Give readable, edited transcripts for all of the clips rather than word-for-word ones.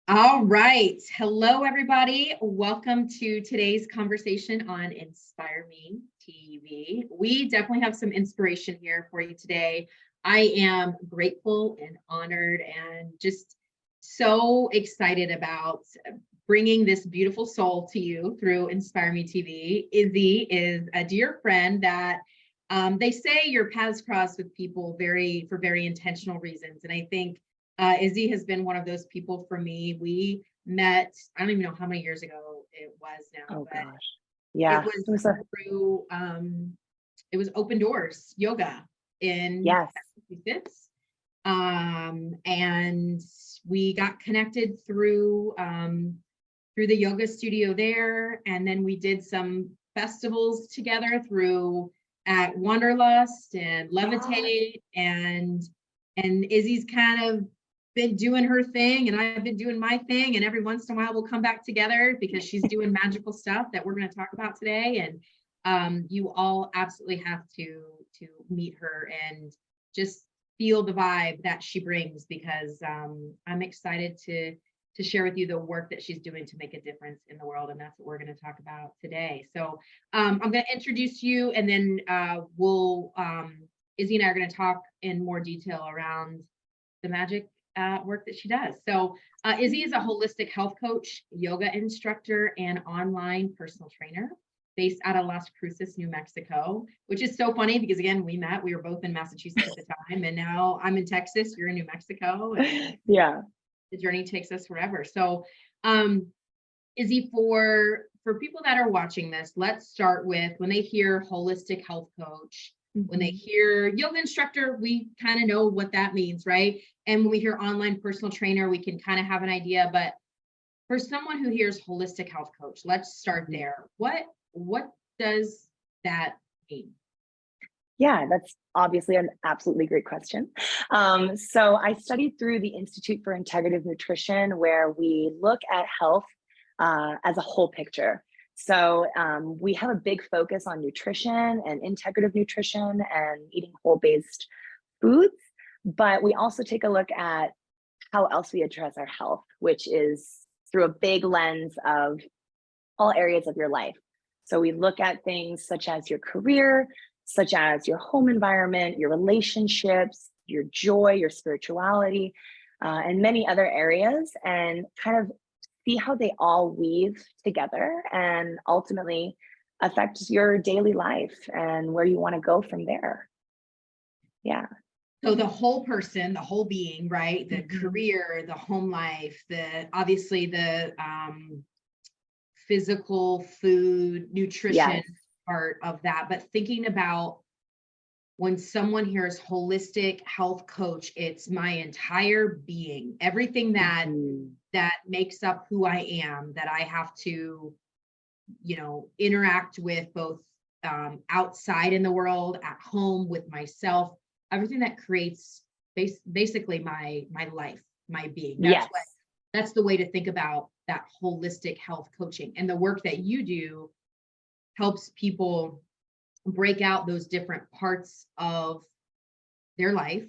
All right. Hello, everybody. Welcome to today's conversation on Inspire Me TV. We definitely have some inspiration here for you today. I am grateful and honored and just so excited about bringing this beautiful soul to you through Inspire Me TV. Izzy is a dear friend that they say your paths cross with people for very intentional reasons. And I think Izzy has been one of those people for me. We met, I don't even know how many years ago it was now, Oh but gosh. it Yeah. was through, it was Open Doors Yoga in Yes. Massachusetts. And we got connected through the yoga studio there. And then we did some festivals together through at Wanderlust and Levitate and Izzy's kind of been doing her thing and I've been doing my thing, and every once in a while we'll come back together because she's doing magical stuff that we're going to talk about today. And you all absolutely have to meet her and just feel the vibe that she brings, because I'm excited to share with you the work that she's doing to make a difference in the world, and that's what we're going to talk about today. So I'm going to introduce you, and then Izzy and I are going to talk in more detail around the magic work that she does. So Izzy is a holistic health coach, yoga instructor, and online personal trainer based out of Las Cruces, New Mexico, which is so funny because, again, we were both in Massachusetts at the time, and now I'm in Texas, you're in New Mexico. And yeah. the journey takes us wherever. So Izzy, for people that are watching this, let's start with, when they hear holistic health coach, when they hear yoga instructor, we kind of know what that means, right? And when we hear online personal trainer, we can kind of have an idea. But for someone who hears holistic health coach, let's start there. What does that mean? Yeah, that's obviously an absolutely great question. So I studied through the Institute for Integrative Nutrition, where we look at health as a whole picture. So we have a big focus on nutrition and integrative nutrition and eating whole-based foods, but we also take a look at how else we address our health, which is through a big lens of all areas of your life. So we look at things such as your career, such as your home environment, your relationships, your joy, your spirituality, and many other areas, and kind of see how they all weave together and ultimately affect your daily life and where you want to go from there. Yeah. So the whole person, the whole being, right? The career, the home life, obviously the physical food, nutrition part of that. But thinking about when someone hears holistic health coach, it's my entire being, everything that makes up who I am, that I have to, interact with both outside in the world, at home with myself, everything that creates basically my life, my being. That's the way to think about that holistic health coaching. And the work that you do helps people break out those different parts of their life.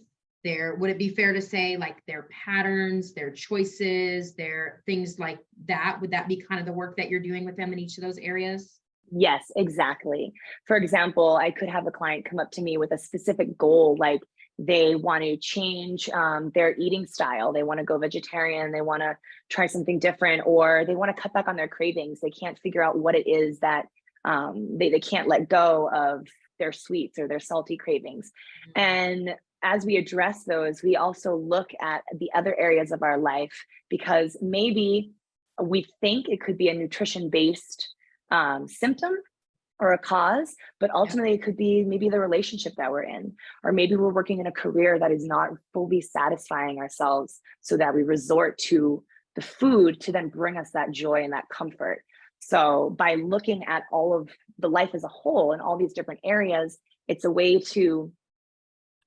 Would it be fair to say, like, their patterns, their choices, their things like that? Would that be kind of the work that you're doing with them in each of those areas? Yes, exactly. For example, I could have a client come up to me with a specific goal, like they want to change their eating style. They want to go vegetarian. They want to try something different, or they want to cut back on their cravings. They can't figure out what it is that they can't let go of their sweets or their salty cravings. And as we address those, we also look at the other areas of our life, because maybe we think it could be a nutrition-based symptom or a cause, but ultimately it could be maybe the relationship that we're in, or maybe we're working in a career that is not fully satisfying ourselves, so that we resort to the food to then bring us that joy and that comfort. So by looking at all of the life as a whole and all these different areas, it's a way to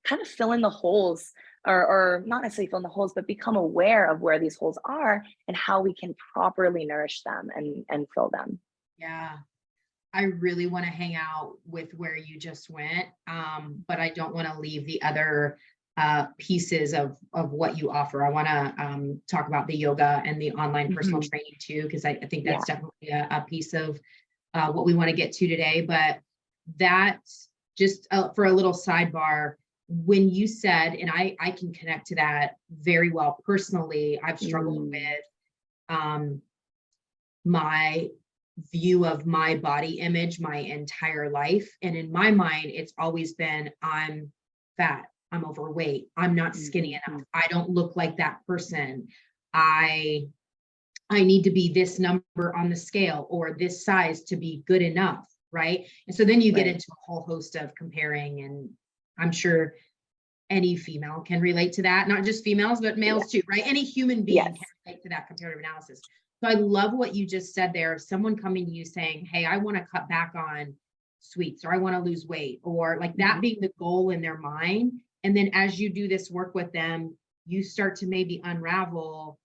kind of fill in the holes, or not necessarily fill in the holes, but become aware of where these holes are and how we can properly nourish them and fill them. Yeah. I really want to hang out with where you just went, but I don't want to leave the other pieces of what you offer. I want to talk about the yoga and the online personal training too, because I think that's definitely a piece of what we want to get to today. But that just for a little sidebar, when you said, and I can connect to that very well personally, I've struggled with my view of my body image my entire life. And in my mind, it's always been, I'm fat, I'm overweight, I'm not skinny enough, I don't look like that person, I need to be this number on the scale or this size to be good enough, right? And so then you get into a whole host of comparing, and I'm sure any female can relate to that, not just females, but males too, right? Any human being can relate to that comparative analysis. So I love what you just said there, of someone coming to you saying, hey, I want to cut back on sweets, or I want to lose weight, or like that being the goal in their mind. And then as you do this work with them, you start to maybe unravel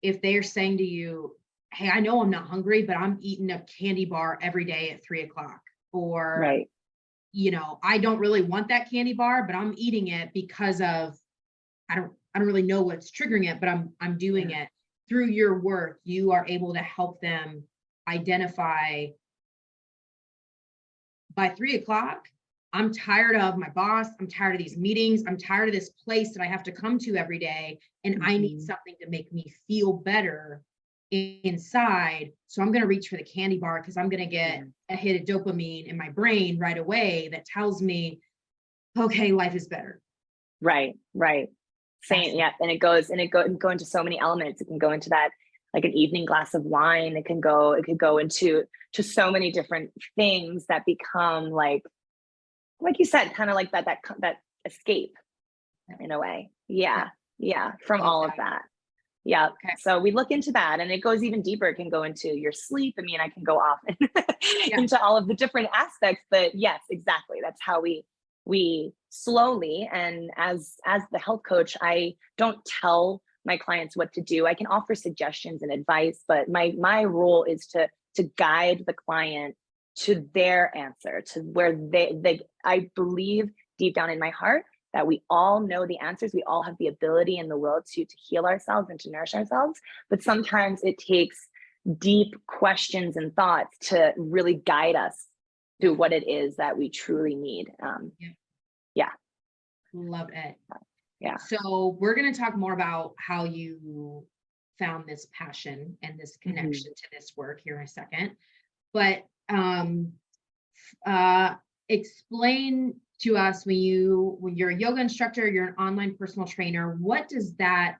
if they're saying to you, hey, I know I'm not hungry, but I'm eating a candy bar every day at 3 o'clock, or, you know, I don't really want that candy bar, but I'm eating it because of, I don't really know what's triggering it, but I'm doing it. Through your work, you are able to help them identify, by 3 o'clock, I'm tired of my boss, I'm tired of these meetings, I'm tired of this place that I have to come to every day, and I need something to make me feel better inside. So I'm going to reach for the candy bar because I'm going to get a hit of dopamine in my brain right away that tells me, okay, life is better. Right. Same. Yeah. And it can go into so many elements. It can go into that, like an evening glass of wine. It could go into so many different things that become like you said, kind of like that escape in a way. Yeah. From all of that. Yeah. Okay. So we look into that, and it goes even deeper. It can go into your sleep. I mean, I can go off into all of the different aspects, but yes, exactly. That's how we slowly, and as the health coach, I don't tell my clients what to do. I can offer suggestions and advice, but my role is to guide the client to their answer, to where I believe deep down in my heart that we all know the answers. We all have the ability and the will to heal ourselves and to nourish ourselves. But sometimes it takes deep questions and thoughts to really guide us through what it is that we truly need. Love it. Yeah. So we're going to talk more about how you found this passion and this connection to this work here in a second. But explain to us, when you're a yoga instructor, you're an online personal trainer, what does that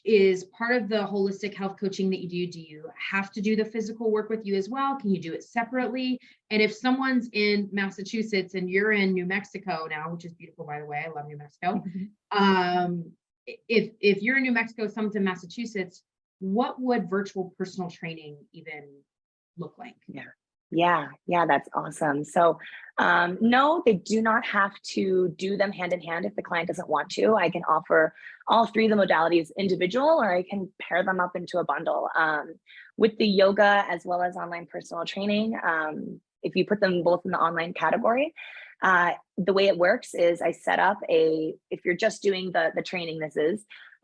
is part of the holistic health coaching that you do? Do you have to do the physical work with you as well? Can you do it separately? And if someone's in Massachusetts and you're in New Mexico now, which is beautiful, by the way, I love New Mexico. If you're in New Mexico, someone's in Massachusetts, what would virtual personal training even look like? Yeah, that's awesome. So no, they do not have to do them hand in hand if the client doesn't want to. I can offer all three of the modalities individual, or I can pair them up into a bundle. With the yoga as well as online personal training, if you put them both in the online category, the way it works is I set up if you're just doing the training,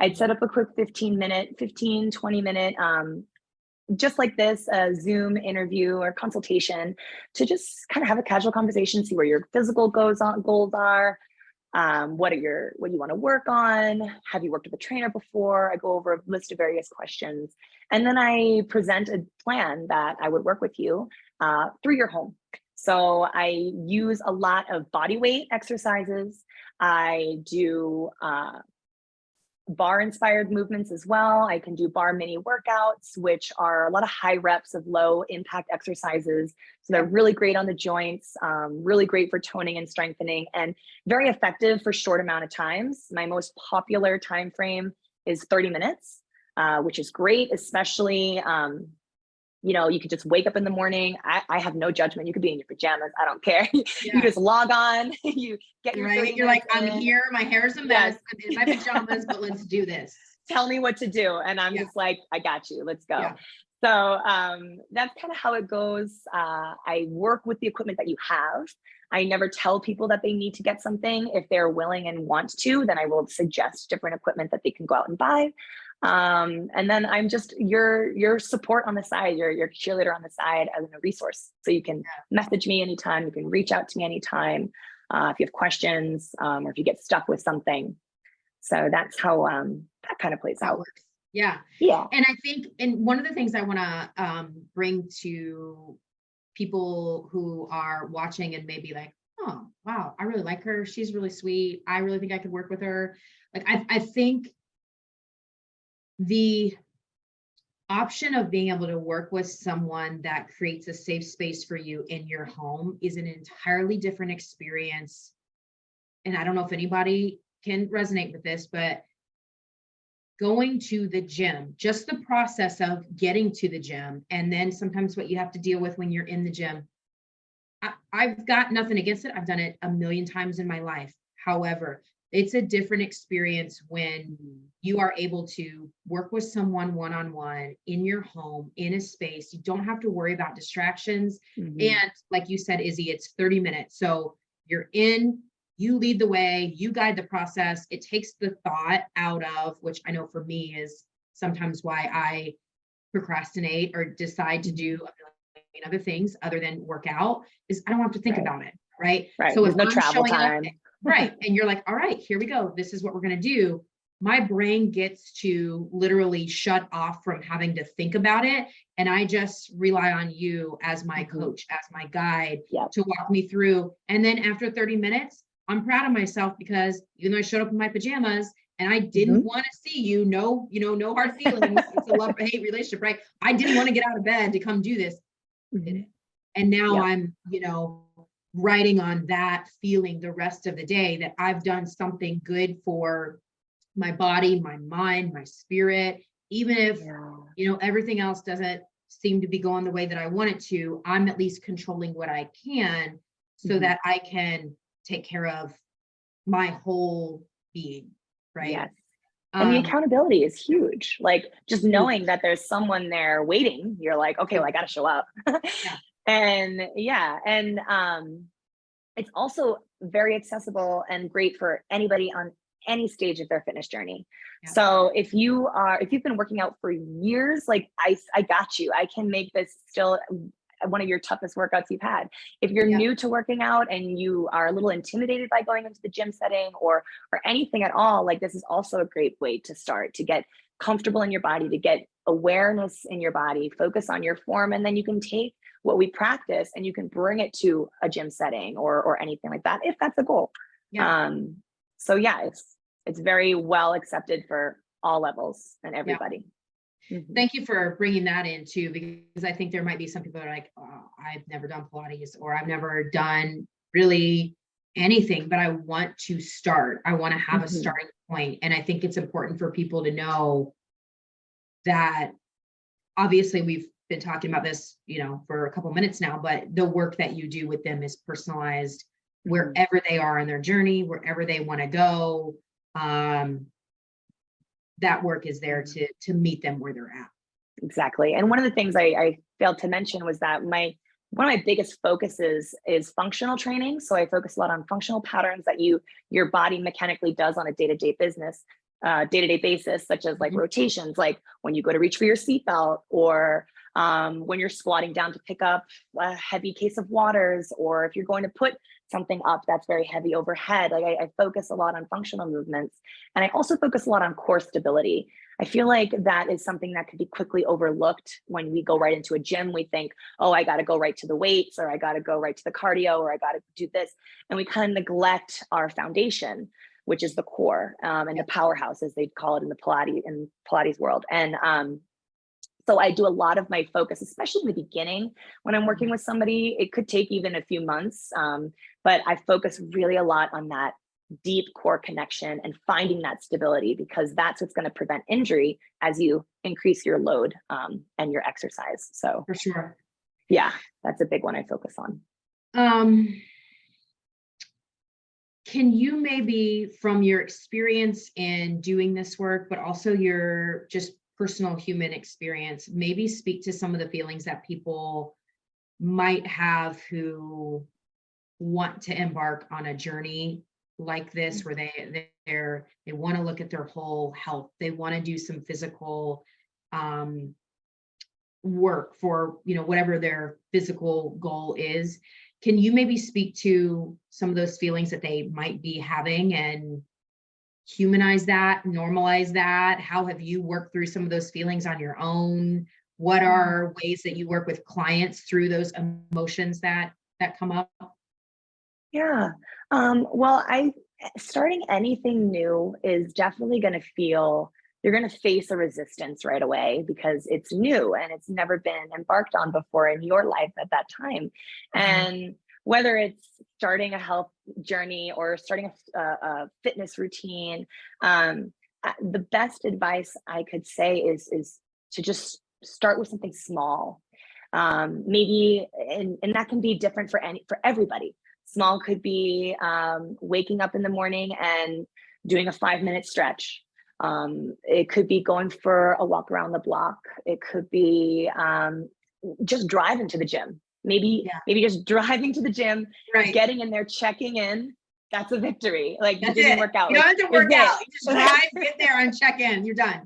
I'd set up a quick 20 minute just like this, a Zoom interview or consultation to just kind of have a casual conversation, see where your physical goals are, what you want to work on. Have you worked with a trainer before? I go over a list of various questions, and then I present a plan that I would work with you through your home. So I use a lot of body weight exercises. I do bar inspired movements as well. I can do bar mini workouts, which are a lot of high reps of low impact exercises. So they're really great on the joints, really great for toning and strengthening, and very effective for short amount of times. My most popular time frame is 30 minutes, which is great, especially you could just wake up in the morning. I have no judgment. You could be in your pajamas. I don't care. You just log on, you get your right. You're like, I'm here. My hair's a mess. I'm in my pajamas, but let's do this. Tell me what to do. And I'm just like, I got you. Let's go. So that's kind of how it goes. I work with the equipment that you have. I never tell people that they need to get something. If they're willing and want to, then I will suggest different equipment that they can go out and buy. And then I'm just your support on the side, your cheerleader on the side as a resource. So you can message me anytime, you can reach out to me anytime, if you have questions, or if you get stuck with something. So that's how that kind of plays out. Yeah. Yeah. And I think, and one of the things I want to bring to people who are watching and maybe like, oh, wow, I really like her. She's really sweet. I really think I could work with her. Like, I think the option of being able to work with someone that creates a safe space for you in your home is an entirely different experience. And I don't know if anybody can resonate with this, but going to the gym, just the process of getting to the gym, and then sometimes what you have to deal with when you're in the gym. I've got nothing against it. I've done it a million times in my life. However, it's a different experience when you are able to work with someone one-on-one in your home, in a space. You don't have to worry about distractions. And like you said, Izzy, it's 30 minutes. So you're in, you lead the way, you guide the process. It takes the thought out of, which I know for me is sometimes why I procrastinate or decide to do a million other things other than work out, is I don't have to think about it. Right. So if no I'm travel showing time. up, right, and you're like, all right, here we go. This is what we're going to do. My brain gets to literally shut off from having to think about it. And I just rely on you as my coach, as my guide to walk me through. And then after 30 minutes, I'm proud of myself because even though I showed up in my pajamas and I didn't want to see you, no hard feelings. It's a love-hate relationship, right? I didn't want to get out of bed to come do this. And now I'm, writing on that feeling the rest of the day that I've done something good for my body, my mind, my spirit. Even if, everything else doesn't seem to be going the way that I want it to, I'm at least controlling what I can so that I can take care of my whole being, right? Yes. And the accountability is huge. Like just knowing that there's someone there waiting, you're like, okay, well, I got to show up. And it's also very accessible and great for anybody on any stage of their fitness journey. So if you've been working out for years, like I got you. I can make this still one of your toughest workouts you've had. If you're new to working out and you are a little intimidated by going into the gym setting or anything at all, like this is also a great way to start, to get comfortable in your body, to get awareness in your body, focus on your form, and then you can take what we practice and you can bring it to a gym setting or anything like that, if that's the goal. So yeah, it's very well accepted for all levels and everybody. Thank you for bringing that in too, because I think there might be some people that are like, oh, I've never done Pilates or I've never done really anything, but I want to start. I want to have a starting point. And I think it's important for people to know that obviously we've been talking about this, for a couple minutes now, but the work that you do with them is personalized wherever they are in their journey, wherever they want to go. That work is there to meet them where they're at. Exactly. And one of the things I failed to mention was that one of my biggest focuses is functional training. So I focus a lot on functional patterns that your body mechanically does on a day-to-day basis, such as like rotations, like when you go to reach for your seatbelt or when you're squatting down to pick up a heavy case of waters, or if you're going to put something up that's very heavy overhead. Like I focus a lot on functional movements, and I also focus a lot on core stability. I feel like that is something that could be quickly overlooked when we go right into a gym. We think, oh, I got to go right to the weights, or I got to go right to the cardio, or I got to do this. And we kind of neglect our foundation, which is the core and the powerhouse, as they call it in the Pilates world. And so I do a lot of my focus, especially in the beginning when I'm working with somebody. It could take even a few months, but I focus really a lot on that deep core connection and finding that stability, because that's what's going to prevent injury as you increase your load and your exercise. So for sure. Yeah, that's a big one I focus on. Can you maybe, from your experience in doing this work, but also your just personal human experience, maybe speak to some of the feelings that people might have who want to embark on a journey like this, where they want to look at their whole health, they want to do some physical work for, whatever their physical goal is. Can you maybe speak to some of those feelings that they might be having and humanize that, normalize that? How have you worked through some of those feelings on your own? What are ways that you work with clients through those emotions that come up? Yeah. Well, starting anything new is definitely going to you're going to face a resistance right away because it's new and it's never been embarked on before in your life at that time. And whether it's starting a health journey or starting a fitness routine, the best advice I could say is to just start with something small. Maybe, and that can be different for everybody. Small could be waking up in the morning and doing a 5-minute stretch. It could be going for a walk around the block. It could be just driving to the gym. Maybe just driving to the gym, right, getting in there, checking in. That's a victory. Like, that's you didn't it. work out. You don't have to work out. You just drive, Right. get there, and check in. You're done.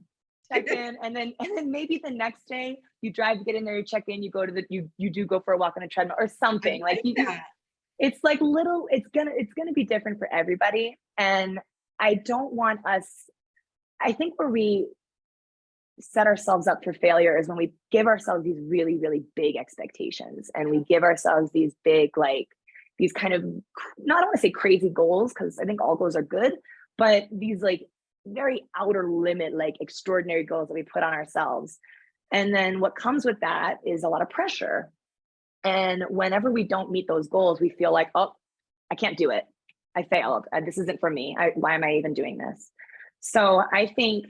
Check in, and then maybe the next day you drive, get in there, you check in, you go to you do go for a walk on a treadmill or something. Like that. It's like it's gonna be different for everybody. And I don't want us, I think where we set ourselves up for failure is when we give ourselves these really, really big expectations, and we give ourselves these big, like, these kind of, not, I want to say crazy goals, because I think all goals are good, but these like very outer limit, like extraordinary goals that we put on ourselves. And then what comes with that is a lot of pressure. And whenever we don't meet those goals, we feel like, oh, I can't do it. I failed. This isn't for me. Why am I even doing this? So I think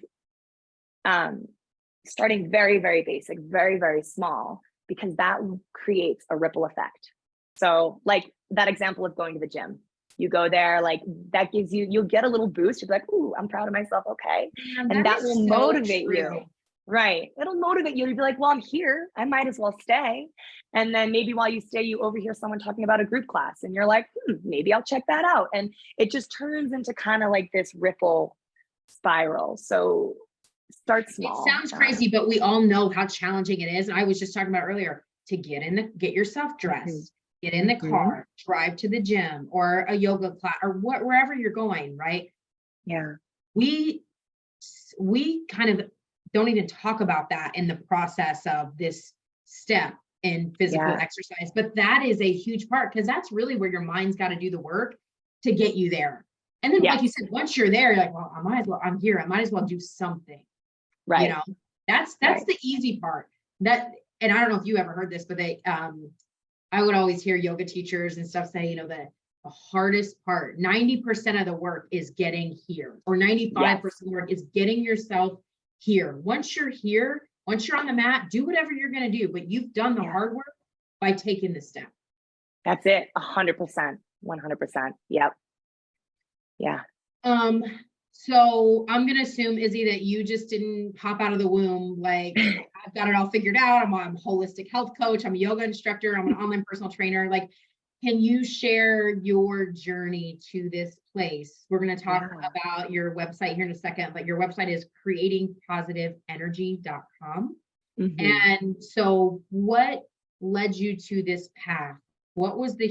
starting very, very basic, very, very small, because that creates a ripple effect. So like that example of going to the gym, you go there, like that gives you'll get a little boost. You're like, ooh, I'm proud of myself. Okay. And that will motivate you. Right. It'll motivate you to be like, well, I'm here. I might as well stay. And then maybe while you stay, you overhear someone talking about a group class and you're like, maybe I'll check that out. And it just turns into kind of like this ripple spiral. So start small. It sounds crazy, but we all know how challenging it is. And I was just talking about earlier, to get yourself dressed, get in the car, drive to the gym or a yoga class or wherever you're going, right? Yeah. We kind of don't even talk about that in the process of this step in physical exercise, but that is a huge part, because that's really where your mind's got to do the work to get you there. And then, like you said, once you're there, you're like, well, I'm here. I might as well do something. Right. You know, that's the easy part. And I don't know if you ever heard this, but I would always hear yoga teachers and stuff say, the hardest part, 90% of the work is getting here, or 95% of the work is getting yourself here. Once you're here, once you're on the mat, do whatever you're going to do, but you've done the hard work by taking the step. That's it. 100%, 100%. Yep. Yeah. So I'm going to assume, Izzy, that you just didn't pop out of the womb like, I've got it all figured out. I'm a holistic health coach. I'm a yoga instructor. I'm an online personal trainer. Like, can you share your journey to this place? We're going to talk about your website here in a second, but your website is creatingpositiveenergy.com. And so what led you to this path? What were some of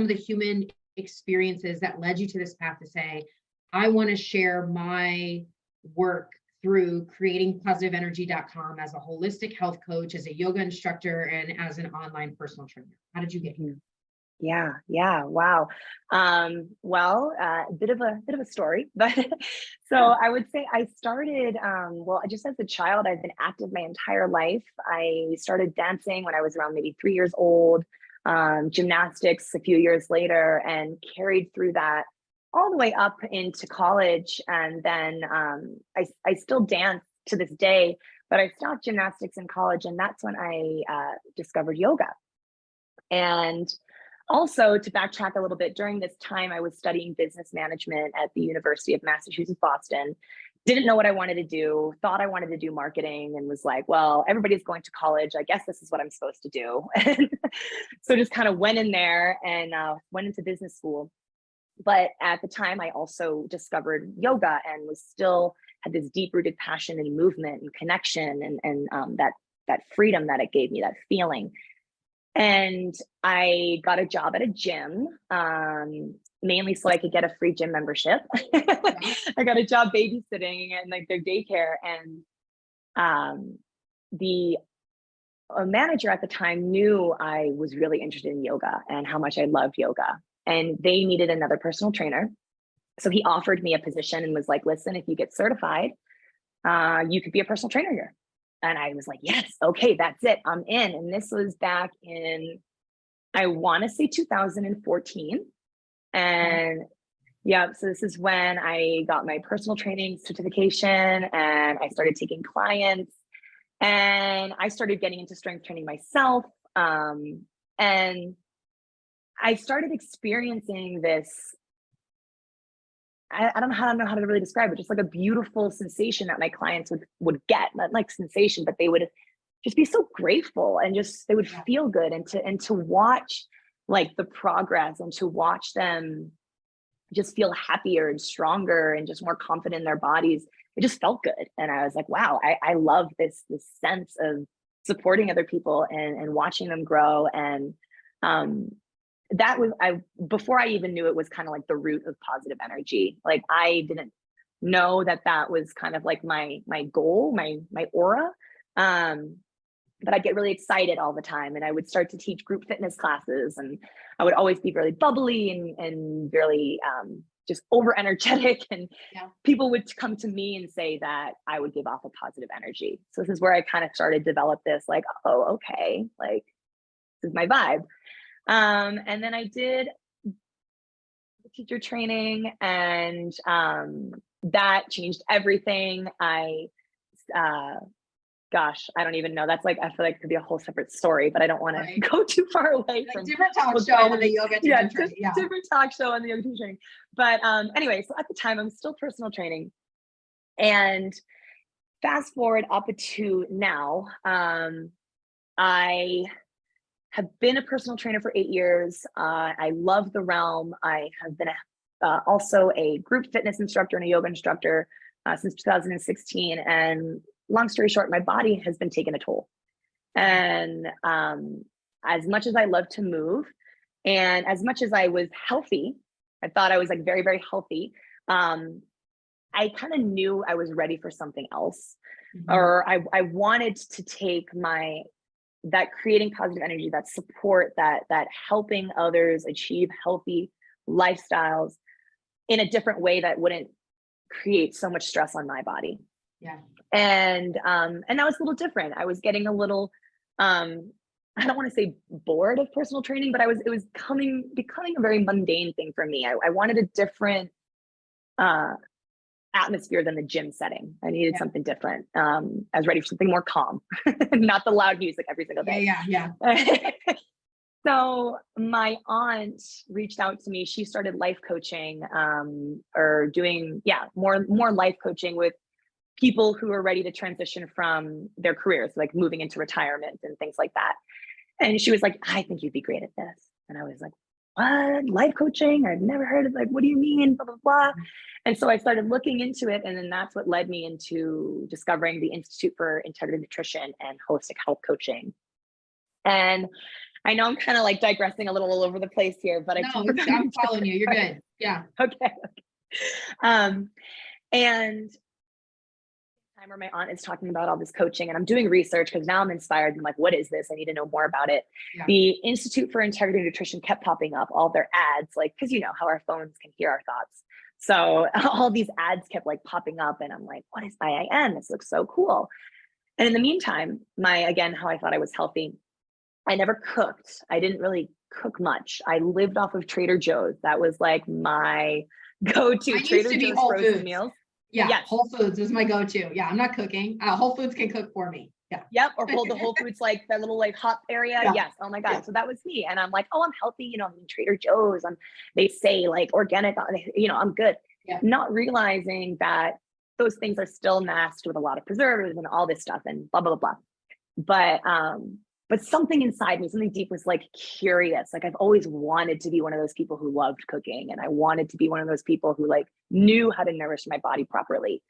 the human experiences that led you to this path to say, I want to share my work through creatingpositiveenergy.com as a holistic health coach, as a yoga instructor, and as an online personal trainer? How did you get here? Yeah. Wow. Well, a bit of a story, but so I would say I started, just as a child, I've been active my entire life. I started dancing when I was around maybe 3 years old, gymnastics a few years later, and carried through that all the way up into college. And then I still dance to this day, but I stopped gymnastics in college. And that's when I discovered yoga. And also, to backtrack a little bit, during this time, I was studying business management at the University of Massachusetts, Boston. didn't know what I wanted to do, thought I wanted to do marketing, and was like, well, everybody's going to college. I guess this is what I'm supposed to do. And so just kind of went in there and went into business school. But at the time, I also discovered yoga and was still had this deep rooted passion and movement and connection and that freedom that it gave me, that feeling. And I got a job at a gym, mainly so I could get a free gym membership. I got a job babysitting and like their daycare, and the manager at the time knew I was really interested in yoga and how much I loved yoga, and they needed another personal trainer. So he offered me a position and was like, listen, if you get certified, you could be a personal trainer here. And I was like, yes, okay, that's it, I'm in. And this was back in, I want to say 2014. And yeah, so this is when I got my personal training certification and I started taking clients and I started getting into strength training myself. And I started experiencing this, I don't know how to really describe it, just like a beautiful sensation that my clients would get, not like sensation, but they would just be so grateful and just, they would feel good. And to watch like the progress and to watch them just feel happier and stronger and just more confident in their bodies, it just felt good. And I was like, wow, I love this sense of supporting other people and watching them grow. And that was, before I even knew it was kind of like the root of positive energy. Like I didn't know that was kind of like my goal, my aura. But I'd get really excited all the time, and I would start to teach group fitness classes, and I would always be really bubbly and really just over energetic, and people would come to me and say that I would give off a positive energy. So this is where I kind of started to develop this, like, oh, okay, like this is my vibe. And then I did teacher training, and that changed everything. Gosh, I don't even know. That's like, I feel like it could be a whole separate story, but I don't want to go too far away like from different talk show and the yoga teacher training. Yeah, different talk show and the yoga teacher training. But anyway, so at the time I'm still personal training, and fast forward up to now, I have been a personal trainer for 8 years. I love the realm. I have been also a group fitness instructor and a yoga instructor since 2016. And long story short, my body has been taking a toll. And as much as I love to move, and as much as I was healthy, I thought I was like very, very healthy. I kind of knew I was ready for something else, or I wanted to take that creating positive energy, that support, that helping others achieve healthy lifestyles in a different way that wouldn't create so much stress on my body. Yeah. And that was a little different. I was getting a little, I don't want to say bored of personal training, but it was becoming a very mundane thing for me. I wanted a different atmosphere than the gym setting. I needed something different. I was ready for something more calm, not the loud music every single day. Yeah. So my aunt reached out to me. She started life coaching, or doing, more life coaching with people who are ready to transition from their careers, like moving into retirement and things like that. And she was like, I think you'd be great at this. And I was like, what? Life coaching? I've never heard of, like, what do you mean? Blah, blah, blah. And so I started looking into it. And then that's what led me into discovering the Institute for Integrative Nutrition and Holistic Health Coaching. And I know I'm kind of like digressing a little all over the place here, but I'm following you. You're good. Yeah. Okay. And time where my aunt is talking about all this coaching, and I'm doing research because now I'm inspired. I'm like, what is this? I need to know more about it. Yeah. The Institute for Integrative Nutrition kept popping up, all their ads, like, because you know how our phones can hear our thoughts. So all these ads kept like popping up, and I'm like, what is IIN? This looks so cool. And in the meantime, how I thought I was healthy, I never cooked. I didn't really cook much. I lived off of Trader Joe's. That was like my go-to. Trader Joe's frozen meals. Yeah, yes. Whole Foods was my go-to. Yeah, I'm not cooking. Whole Foods can cook for me. Yeah. Yep. Or the Whole Foods, like that little like hot area. Yeah. Yes. Oh my God. Yeah. So that was me. And I'm like, oh, I'm healthy. You know, I'm in Trader Joe's. They say like organic, you know, I'm good. Yeah. Not realizing that those things are still masked with a lot of preservatives and all this stuff and blah, blah, blah. But something inside me, something deep was like curious. Like I've always wanted to be one of those people who loved cooking. And I wanted to be one of those people who like knew how to nourish my body properly.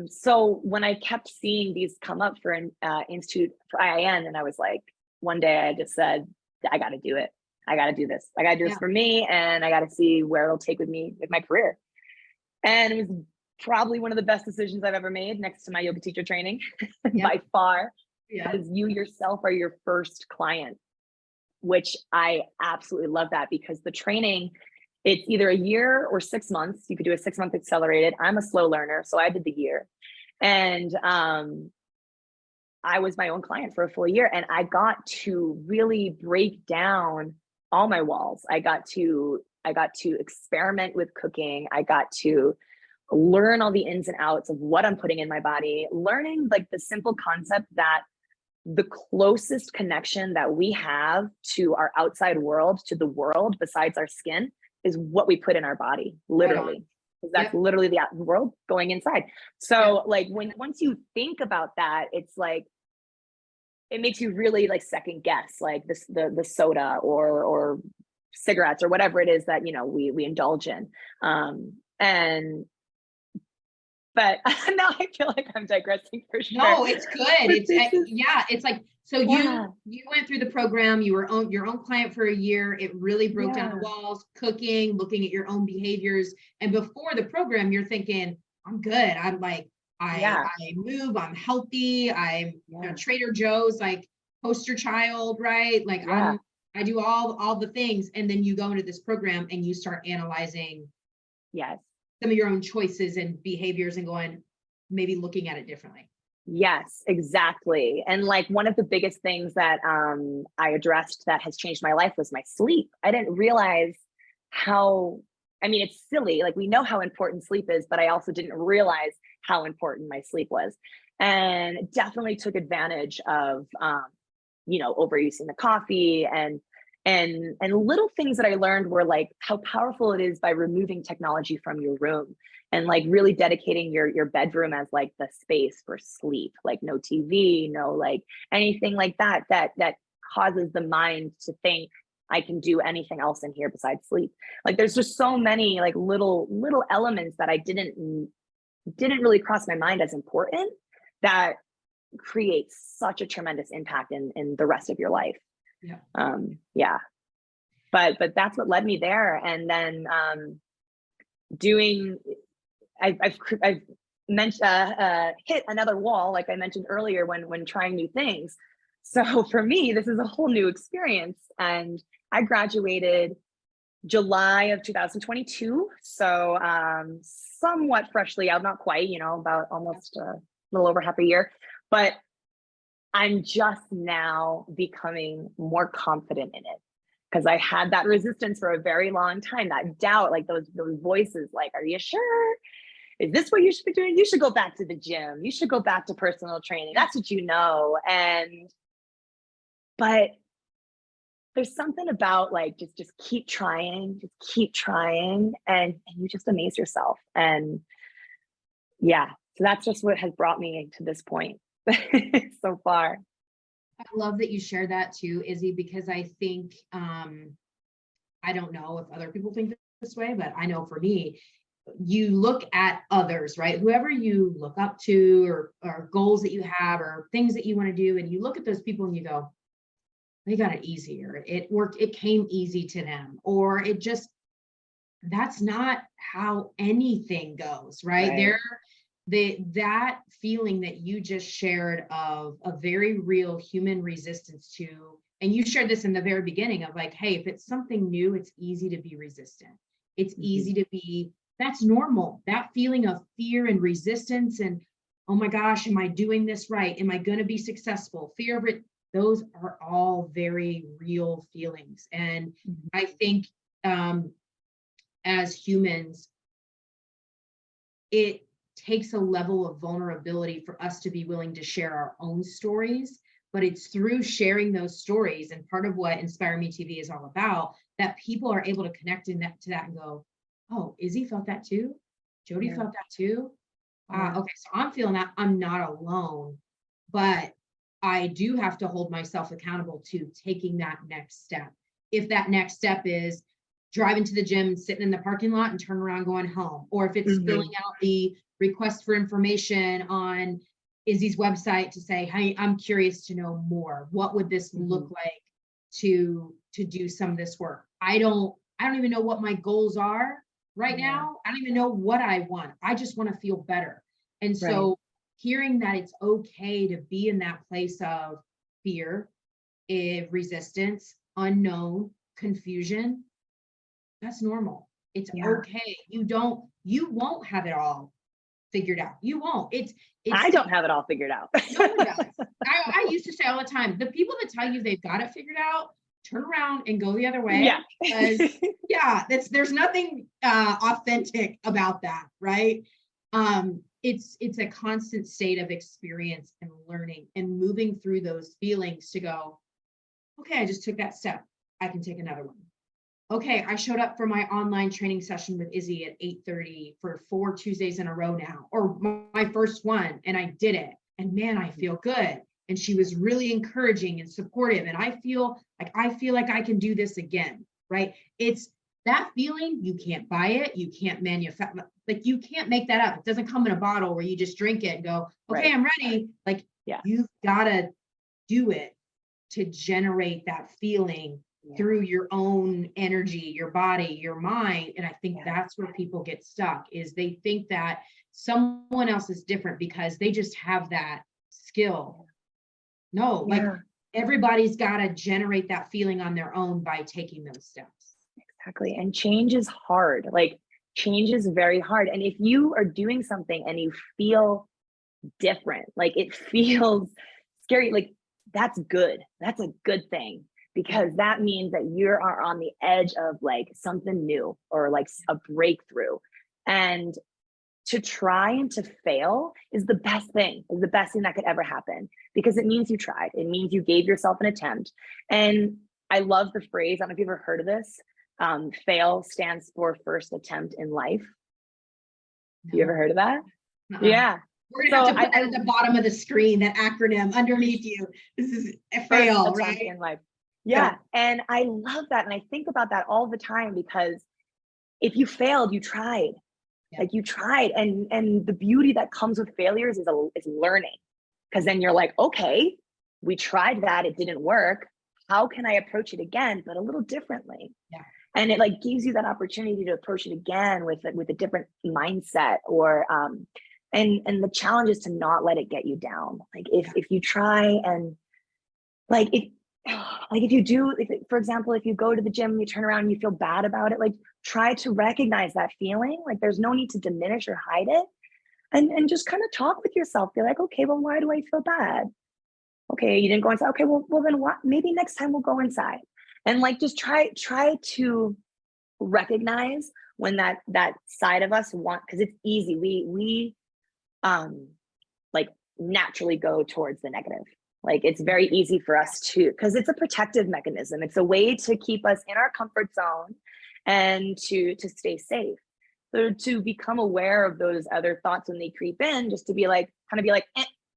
So when I kept seeing these come up for an Institute for IIN, and I was like, one day I just said, I got to do it. I got to do this. I got to do this for me. And I got to see where it'll take with me with my career. And it was probably one of the best decisions I've ever made next to my yoga teacher training by far. Because you yourself are your first client, which I absolutely love that, because the training, it's either a year or 6 months. You could do a 6-month accelerated. I'm a slow learner, so I did the year. And I was my own client for a full year, and I got to really break down all my walls. I got to experiment with cooking. I got to learn all the ins and outs of what I'm putting in my body, learning like the simple concept that the closest connection that we have to our outside world, to the world besides our skin, is what we put in our body, literally. Because that's literally the world going inside. So like once you think about that, it's like, it makes you really like second guess, like the soda or cigarettes or whatever it is that, you know, we indulge in. But now I feel like I'm digressing for sure. No, it's good. It's like, so you went through the program, you were your own client for a year. It really broke down the walls, cooking, looking at your own behaviors. And before the program, you're thinking, I'm good. I'm like, I move, I'm healthy. I'm Trader Joe's like poster child, right? Like I do all the things. And then you go into this program and you start analyzing some of your own choices and behaviors and going, maybe looking at it differently. Yes, exactly. And like one of the biggest things that I addressed that has changed my life was my sleep. I didn't realize how, I mean, it's silly. Like we know how important sleep is, but I also didn't realize how important my sleep was. And definitely took advantage of, you know, overusing the coffee and little things that I learned were like how powerful it is by removing technology from your room and like really dedicating your bedroom as like the space for sleep, like no TV, no like anything like that causes the mind to think I can do anything else in here besides sleep. Like there's just so many like little elements that I didn't really cross my mind as important that creates such a tremendous impact in the rest of your life. But that's what led me there. And then I've mentioned hit another wall, like I mentioned earlier, when trying new things. So for me, this is a whole new experience. And I graduated July of 2022. So somewhat freshly out, not quite, you know, about almost a little over half a year, but I'm just now becoming more confident in it, because I had that resistance for a very long time, that doubt, like those voices, like, are you sure? Is this what you should be doing? You should go back to the gym. You should go back to personal training. That's what you know. But there's something about like, just keep trying, and you just amaze yourself. And so that's just what has brought me to this point. So far. I love that you share that too, Izzy, because I think, I don't know if other people think this way, but I know for me, you look at others, right? Whoever you look up to or goals that you have or things that you want to do. And you look at those people and you go, they got it easier. It worked. It came easy to them, or that's not how anything goes, right? That feeling that you just shared of a very real human resistance to, and you shared this in the very beginning of like, hey, if it's something new, it's easy to be resistant. It's easy to be, that's normal. That feeling of fear and resistance and, oh my gosh, am I doing this right? Am I going to be successful? Fear of it. Those are all very real feelings. And I think as humans, it takes a level of vulnerability for us to be willing to share our own stories, but it's through sharing those stories. And part of what Inspire MeTv is all about, that people are able to connect to that and go, oh, Izzy felt that too. Jody felt that too. Okay, so I'm feeling that I'm not alone, but I do have to hold myself accountable to taking that next step. If that next step is driving to the gym, sitting in the parking lot and turn around going home, or if it's filling out the request for information on Izzy's website to say, hey, I'm curious to know more. What would this look like to do some of this work? I don't even know what my goals are right now. I don't even know what I want. I just want to feel better. And so hearing that it's okay to be in that place of fear, resistance, unknown, confusion, that's normal. It's okay. You won't have it all figured out. You won't. I don't have it all figured out. No one does. I used to say all the time, the people that tell you they've got it figured out, turn around and go the other way. Yeah. Because there's nothing authentic about that, right? It's a constant state of experience and learning and moving through those feelings to go, okay, I just took that step. I can take another one. Okay, I showed up for my online training session with Izzy at 8:30 for 4 Tuesdays in a row now, or my first one, and I did it. And man, I feel good. And she was really encouraging and supportive. And I feel like I can do this again, right? It's that feeling, you can't buy it, you can't manufacture, like you can't make that up. It doesn't come in a bottle where you just drink it and go, okay, I'm ready. Like you've got to do it to generate that feeling through your own energy, your body, your mind. And I think that's where people get stuck, is they think that someone else is different because they just have that skill. No, like everybody's got to generate that feeling on their own by taking those steps. Exactly. And change is hard. Like change is very hard. And if you are doing something and you feel different, like it feels scary, like that's good. That's a good thing, because that means that you are on the edge of like something new or like a breakthrough. And to try and to fail is the best thing, that could ever happen, because it means you tried. It means you gave yourself an attempt. And I love the phrase, I don't know if you've ever heard of this, fail stands for first attempt in life. No. You ever heard of that? Yeah. We're gonna have to put that at the bottom of the screen, that acronym underneath you. This is a fail, right? In life. Yeah. And I love that. And I think about that all the time, because if you failed, you tried. Like you tried. And the beauty that comes with failures is learning. Because then you're like, okay, we tried that, it didn't work. How can I approach it again, but a little differently? Yeah. And it like gives you that opportunity to approach it again with a different mindset, or and the challenge is to not let it get you down. Like if you try and if you do, for example, if you go to the gym, you turn around and you feel bad about it, like try to recognize that feeling. Like there's no need to diminish or hide it, and just kind of talk with yourself. Be like, okay, well, why do I feel bad? Okay, you didn't go inside. Okay, well then what? Maybe next time we'll go inside. And like just try to recognize when that side of us because it's easy. We like naturally go towards the negative. Like it's very easy for us to, because it's a protective mechanism. It's a way to keep us in our comfort zone and to stay safe. So to become aware of those other thoughts when they creep in, just to be like,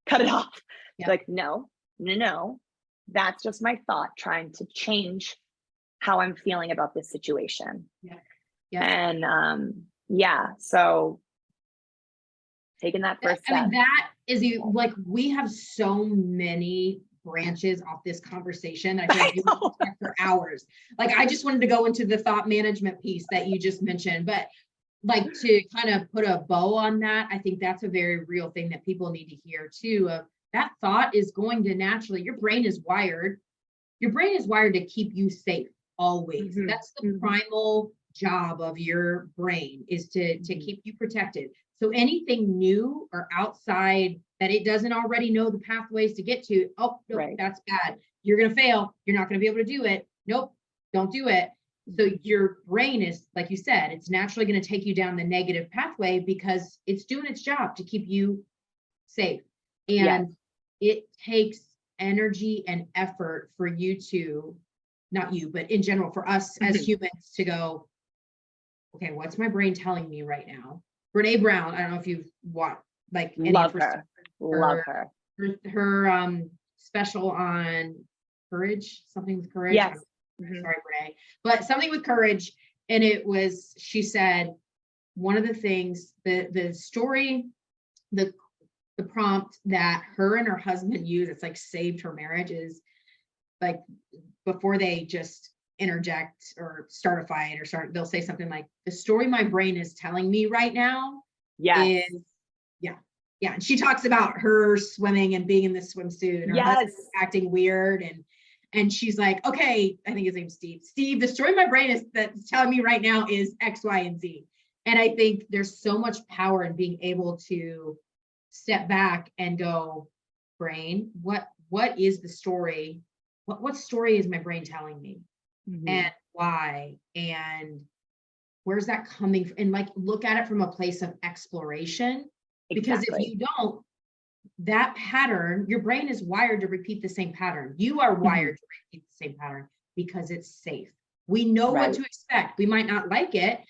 cut it off. Yeah. Like, no, that's just my thought trying to change how I'm feeling about this situation. And so taking that first step. I mean, that is like, we have so many branches off this conversation. I feel like you can talk for hours. Like, I just wanted to go into the thought management piece that you just mentioned, but like to kind of put a bow on that, I think that's a very real thing that people need to hear too. Of that thought is going to naturally, your brain is wired to keep you safe always. That's the primal job of your brain, is to keep you protected. So anything new or outside that it doesn't already know the pathways to get to, oh, nope, that's bad. You're going to fail. You're not going to be able to do it. Nope, don't do it. So your brain is, like you said, it's naturally going to take you down the negative pathway because it's doing its job to keep you safe. And it takes energy and effort for you to, not you, but in general, for us as humans to go, okay, what's my brain telling me right now? Brene Brown, I don't know if you've like any Love of her. Love her. her special on courage, something with courage. Yes. Sorry, Renee, but something with courage. And it was, she said, one of the things, the story, the prompt that her and her husband use, it's like saved her marriage, is like before they just interject or start a fight or start, they'll say something like, the story my brain is telling me right now Yes. is, yeah. And she talks about her swimming and being in this swimsuit and her husband acting weird. And she's like, okay, I think his name's Steve. Steve, the story my brain is that's telling me right now is X, Y, and Z. And I think there's so much power in being able to step back and go, brain, what is the story? What story is my brain telling me? And why? And where's that coming from? And like, look at it from a place of exploration. Because if you don't, that pattern, your brain is wired to repeat the same pattern. You are wired to repeat the same pattern because it's safe. We know what to expect. We might not like it.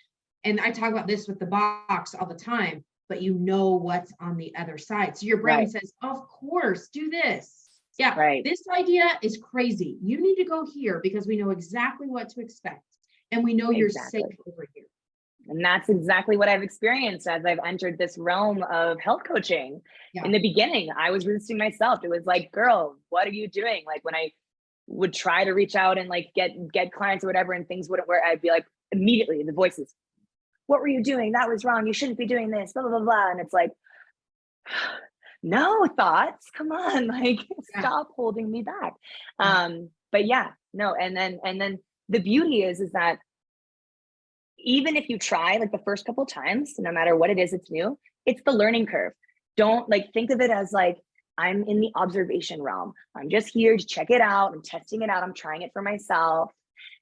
And I talk about this with the box all the time, but you know what's on the other side. So your brain says, of course, do this. Yeah, this idea is crazy. You need to go here because we know exactly what to expect. And we know you're safe over here. And that's exactly what I've experienced as I've entered this realm of health coaching. In the beginning, I was resisting myself. It was like, girl, what are you doing? Like when I would try to reach out and like get clients or whatever, and things wouldn't work, I'd be like, immediately the voices, what were you doing? That was wrong. You shouldn't be doing this, blah, blah, blah, blah. And it's like, no, thoughts, come on, like stop holding me back. But yeah, no. And then the beauty is that even if you try like the first couple of times, no matter what it is, it's new, it's the learning curve. Don't like think of it as like, I'm in the observation realm. I'm just here to check it out. I'm testing it out. I'm trying it for myself.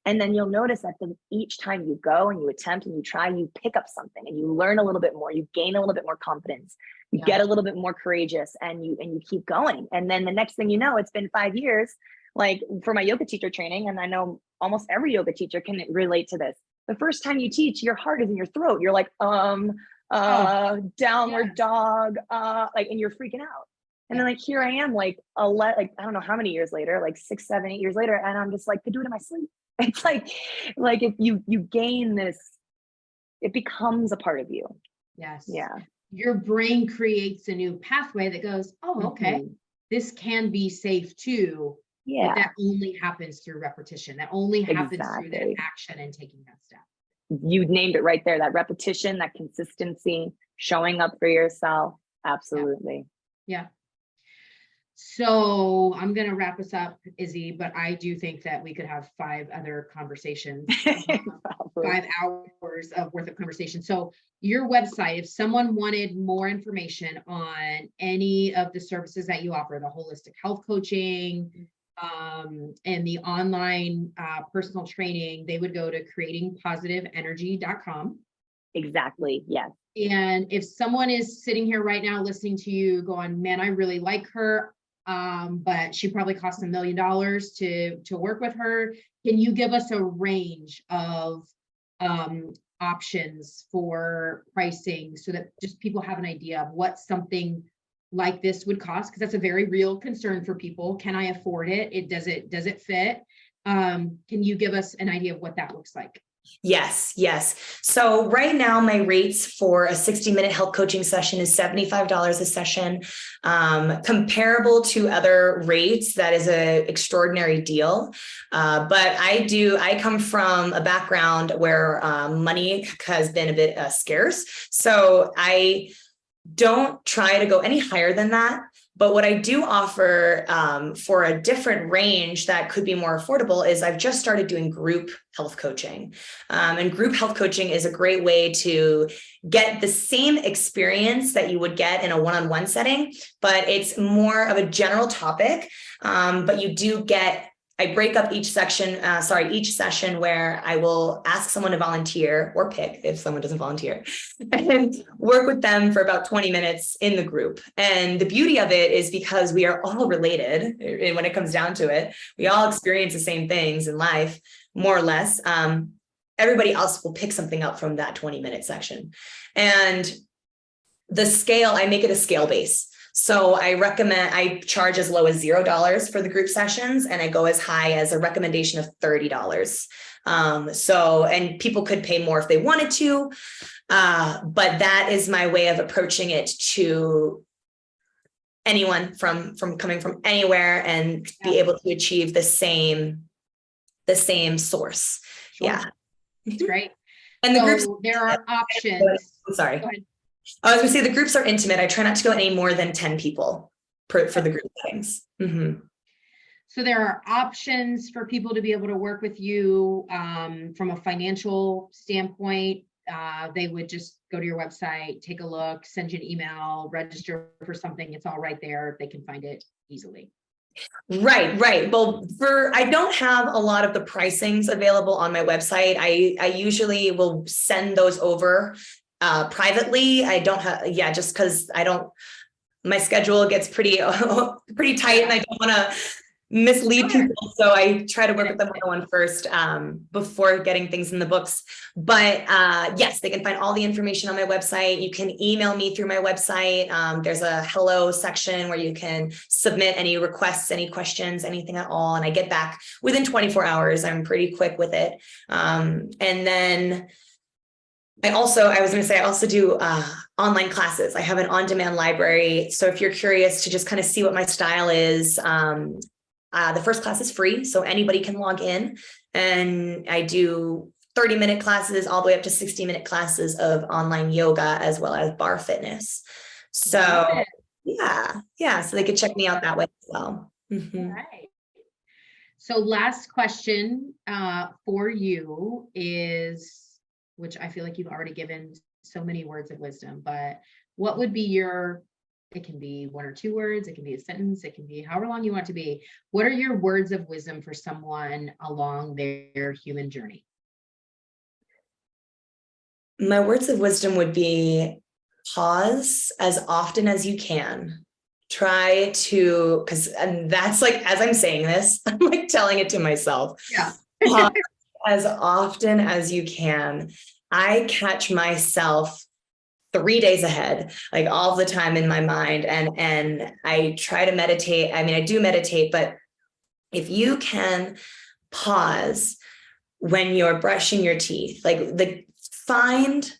And then you'll notice that each time you go and you attempt and you try, you pick up something and you learn a little bit more, you gain a little bit more confidence, you get a little bit more courageous, and you keep going. And then the next thing you know, it's been 5 years, like for my yoga teacher training. And I know almost every yoga teacher can relate to this. The first time you teach, your heart is in your throat. You're like, downward dog, like, and you're freaking out. And then like, here I am, like, I don't know how many years later, like 6, 7, 8 years later. And I'm just like, could do it in my sleep. It's like if you gain this, it becomes a part of you. Yes. Yeah. Your brain creates a new pathway that goes, oh, okay, this can be safe too. Yeah. But that only happens through repetition. That only happens through that action and taking that step. You named it right there. That repetition, that consistency, showing up for yourself. Absolutely. Yeah. So I'm going to wrap us up, Izzy, but I do think that we could have 5 other conversations, 5 hours of worth of conversation. So your website, if someone wanted more information on any of the services that you offer, the holistic health coaching, and the online personal training, they would go to creatingpositiveenergy.com. Exactly. Yes. And if someone is sitting here right now listening to you going, man, I really like her, but she probably costs $1 million to work with her. Can you give us a range of options for pricing so that just people have an idea of what something like this would cost? Because that's a very real concern for people. Can I afford it? Does it fit? Can you give us an idea of what that looks like? Yes. So right now, my rates for a 60-minute health coaching session is $75 a session. Comparable to other rates, that is an extraordinary deal. But I come from a background where money has been a bit scarce. So I don't try to go any higher than that. But what I do offer for a different range that could be more affordable is I've just started doing group health coaching. And group health coaching is a great way to get the same experience that you would get in a one-on-one setting, but it's more of a general topic. But you do get, I break up each session where I will ask someone to volunteer or pick if someone doesn't volunteer and work with them for about 20 minutes in the group. And the beauty of it is because we are all related, and when it comes down to it, we all experience the same things in life, more or less. Everybody else will pick something up from that 20-minute section. And the scale, I make it a scale base. So I charge as low as $0 for the group sessions, and I go as high as a recommendation of $30. And people could pay more if they wanted to, but that is my way of approaching it to anyone from coming from anywhere and be able to achieve the same source. Sure. Yeah. It's great. And so there are options. I'm sorry. I was gonna say the groups are intimate. I try not to go any more than 10 people for the group settings. Mm-hmm. So there are options for people to be able to work with you from a financial standpoint. They would just go to your website, take a look, send you an email, register for something. It's all right there. They can find it easily. Right. Well, I don't have a lot of the pricings available on my website. I usually will send those over privately. I don't have, just because my schedule gets pretty tight, and I don't want to mislead people. So I try to work with them one-on-one first before getting things in the books. But yes, they can find all the information on my website. You can email me through my website. There's a hello section where you can submit any requests, any questions, anything at all. And I get back within 24 hours. I'm pretty quick with it. And then I also do online classes. I have an on-demand library. So if you're curious to just kind of see what my style is, the first class is free, so anybody can log in, and I do 30-minute classes all the way up to 60-minute classes of online yoga as well as bar fitness. So so they could check me out that way as well. Mm-hmm. All right. So last question for you is, which I feel like you've already given so many words of wisdom, but what would be it can be 1 or 2 words, it can be a sentence, it can be however long you want it to be. What are your words of wisdom for someone along their human journey? My words of wisdom would be pause as often as you can. Try to, and that's like, as I'm saying this, I'm like telling it to myself. Yeah. Pause as often as you can. I catch myself 3 days ahead, like all the time in my mind. And I try to meditate. I mean, I do meditate, but if you can pause when you're brushing your teeth, find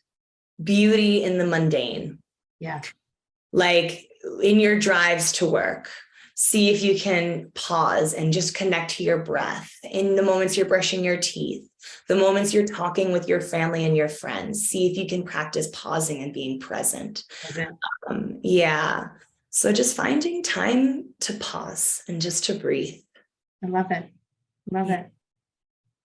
beauty in the mundane. Yeah. Like in your drives to work, see if you can pause and just connect to your breath in the moments you're brushing your teeth, the moments you're talking with your family and your friends. See if you can practice pausing and being present. So just finding time to pause and just to breathe. I love it.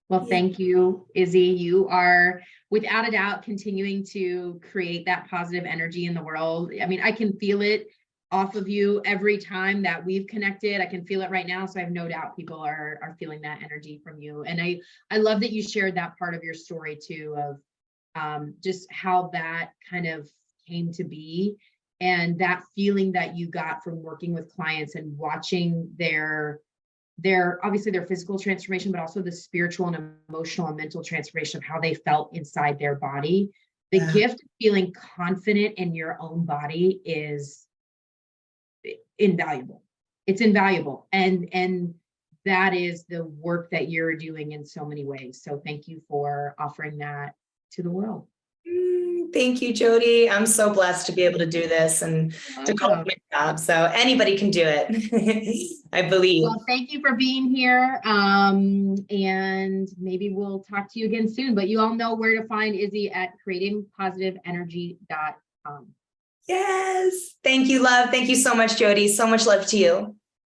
Well, thank you, Izzy. You are without a doubt continuing to create that positive energy in the world. I mean, I can feel it off of you every time that we've connected. I can feel it right now. So I have no doubt people are feeling that energy from you. And I love that you shared that part of your story too, of just how that kind of came to be, and that feeling that you got from working with clients and watching their obviously their physical transformation, but also the spiritual and emotional and mental transformation of how they felt inside their body. The gift of feeling confident in your own body is invaluable. It's invaluable. And that is the work that you're doing in so many ways. So thank you for offering that to the world. Thank you, Jody. I'm so blessed to be able to do this and to call it my job. So anybody can do it, I believe. Well, thank you for being here. And maybe we'll talk to you again soon, but you all know where to find Izzy at creatingpositiveenergy.com. Yes. Thank you, love. Thank you so much, Jody. So much love to you.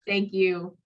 Thank you.